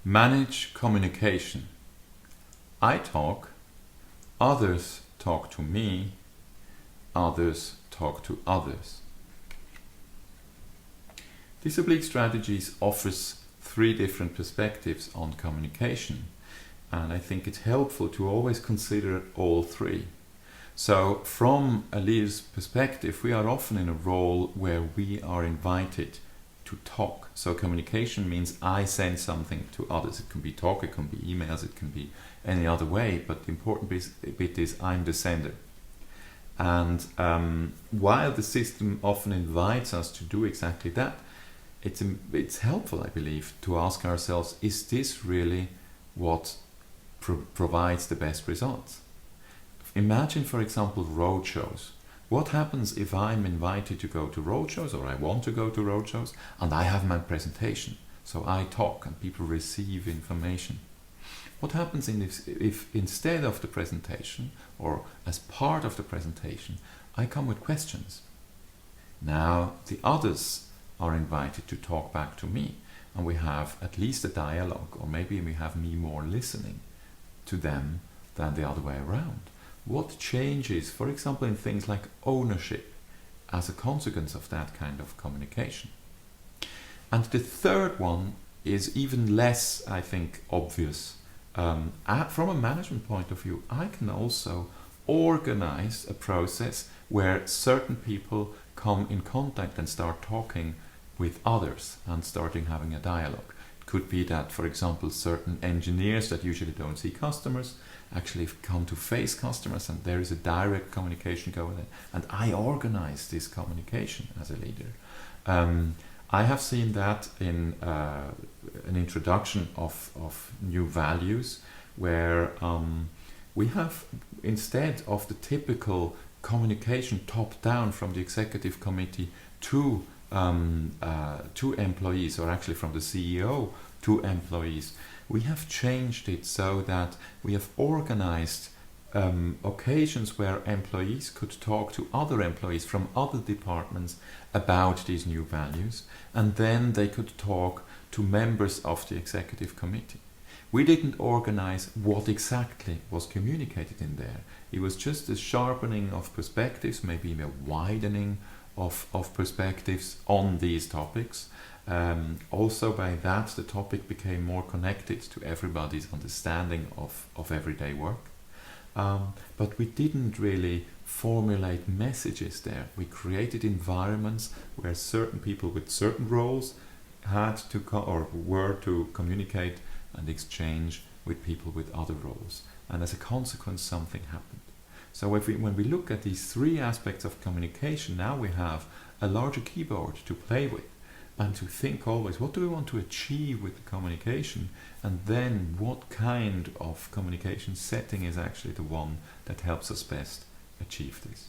Manage communication. I talk, others talk to me, others talk to others. This Oblique Strategies offers 3 different perspectives on communication, and I think it's helpful to always consider all 3. So from a leader's perspective, we are often in a role where we are invited to talk. So communication means I send something to others. It can be talk, it can be emails, it can be any other way, but the important bit is I'm the sender. And while the system often invites us to do exactly that, it's helpful, I believe, to ask ourselves, is this really what provides the best results? Imagine, for example, roadshows. What happens if I'm invited to go to roadshows, or I want to go to roadshows, and I have my presentation? So I talk and people receive information. What happens if instead of the presentation, or as part of the presentation, I come with questions? Now the others are invited to talk back to me, and we have at least a dialogue, or maybe we have me more listening to them than the other way around. What changes, for example, in things like ownership as a consequence of that kind of communication? And the third one is even less, I think, obvious. From a management point of view, I can also organize a process where certain people come in contact and start talking with others and starting having a dialogue. It could be that, for example, certain engineers that usually don't see customers actually come to face customers, and there is a direct communication going on, and I organize this communication as a leader. I have seen that in an introduction of new values, where we have, instead of the typical communication top down from the executive committee to employees, or actually from the CEO to employees, we have changed it so that we have organized occasions where employees could talk to other employees from other departments about these new values, and then they could talk to members of the executive committee. We didn't organize what exactly was communicated in there. It was just a sharpening of perspectives, maybe a widening of perspectives on these topics. Also by that, the topic became more connected to everybody's understanding of everyday work. But we didn't really formulate messages there. We created environments where certain people with certain roles had to were to communicate and exchange with people with other roles. And as a consequence, something happened. So when we look at these 3 aspects of communication, now we have a larger keyboard to play with, and to think always, what do we want to achieve with the communication, and then what kind of communication setting is actually the one that helps us best achieve this.